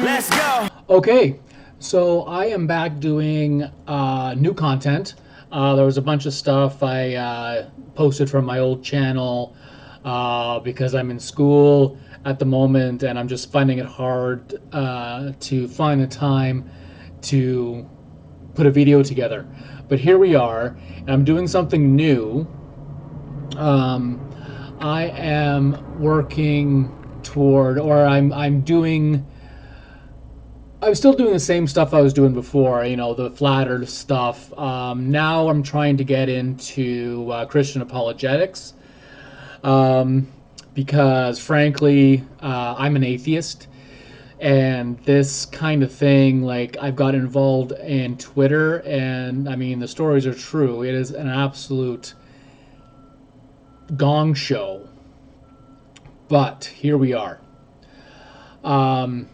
Let's go. Okay, so I am back doing new content. There was a bunch of stuff I posted from my old channel because I'm in school at the moment and I'm just finding it hard to find the time to put a video together. But here we are, and I'm doing something new. Um, I am working toward, or I'm still doing the same stuff I was doing before, the flat earth stuff. Now I'm trying to get into Christian apologetics um, because, frankly, I'm an atheist. And this kind of thing, like, I've got involved in Twitter, and I mean, the stories are true. It is an absolute gong show. But here we are. Um,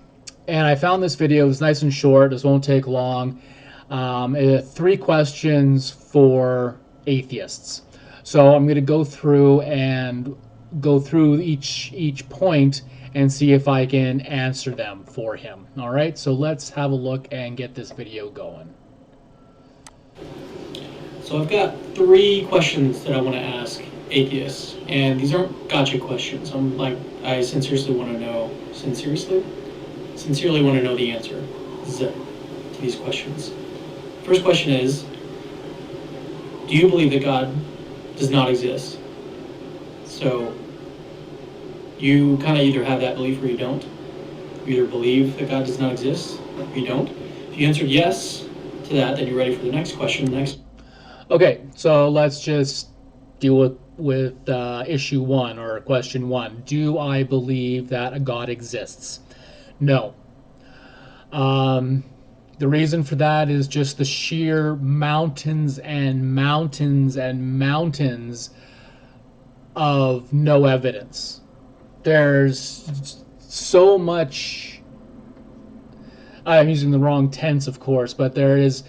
and I found this video. It's nice and short. This won't take long. Three questions for atheists. So I'm going to go through each point and see if I can answer them for him. All right. So let's have a look and get this video going. So I've got three questions that I want to ask atheists, and these aren't gotcha questions. I sincerely want to know, sincerely want to know the answer to these questions. First question is, do you believe that God does not exist? So you kind of either have that belief or you don't. You either believe that God does not exist or you don't. If you answered yes to that, then you're ready for the next question. Okay, so let's just deal with issue one or question one. Do I believe that a God exists? No. The reason for that is just the sheer mountains and mountains and mountains of no evidence. There's so much. I'm using the wrong tense, of course, but there is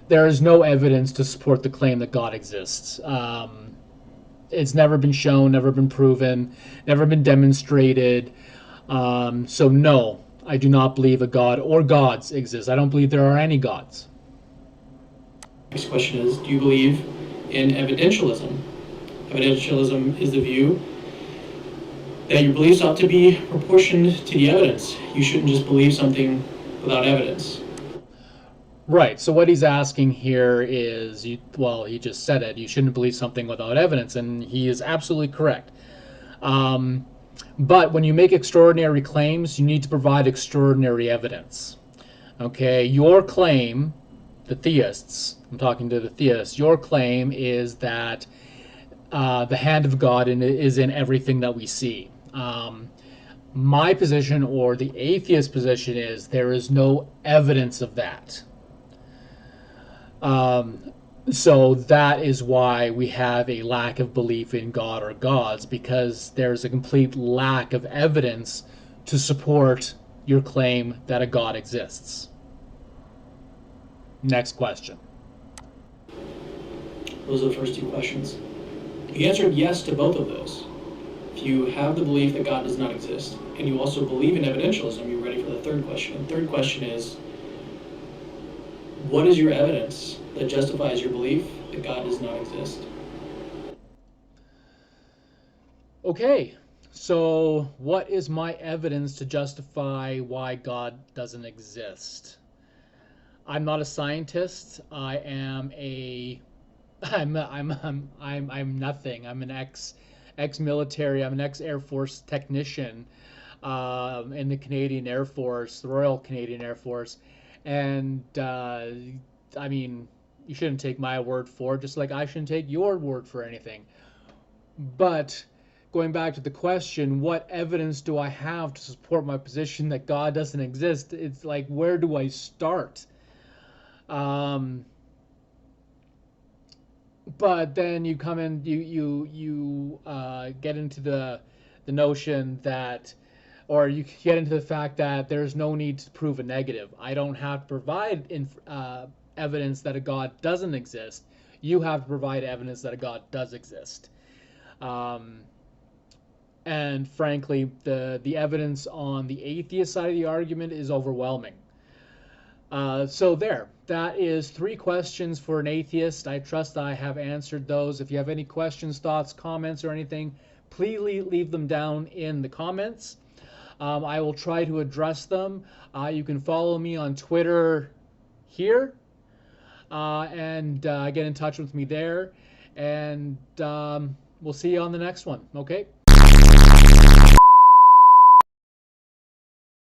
no evidence to support the claim that God exists. It's never been shown, never been proven, never been demonstrated. So no, I do not believe a God or gods exist. I don't believe there are any gods. Next question is, do you believe in evidentialism? Evidentialism is the view that your beliefs ought to be proportioned to the evidence. You shouldn't just believe something without evidence. Right. So what he's asking here is, he just said it. You shouldn't believe something without evidence, and he is absolutely correct. Um, but when you make extraordinary claims, you need to provide extraordinary evidence. Okay, your claim, the theists, I'm talking to the theists, your claim is that the hand of God is in everything that we see. My position, or the atheist position, is there is no evidence of that. So that is why we have a lack of belief in God or gods, because there's a complete lack of evidence to support your claim that a God exists. Next question. Those are the first two questions. You answered yes to both of those. If you have the belief that God does not exist, and you also believe in evidentialism, you're ready for the third question. The third question is, what is your evidence that justifies your belief that God does not exist? Okay, so what is my evidence to justify why God doesn't exist? I'm not a scientist. I am a I'm nothing. I'm an ex-military. I'm an ex-Air Force technician in the Canadian Air Force, the Royal Canadian Air Force, and I mean, you shouldn't take my word for it, just like I shouldn't take your word for anything. But going back to the question, what evidence do I have to support my position that God doesn't exist? It's like, where do I start? Um, but then you come in, you get into the notion that, or you get into the fact that there's no need to prove a negative. I don't have to provide evidence that a God doesn't exist. You have to provide evidence that a God does exist. Um, And frankly, the evidence on the atheist side of the argument is overwhelming. So there, that is 3 questions for an atheist. I trust I have answered those. If you have any questions, thoughts, comments, or anything, please leave them down in the comments. I will try to address them. You can follow me on Twitter here and get in touch with me there. And we'll see you on the next one. Okay?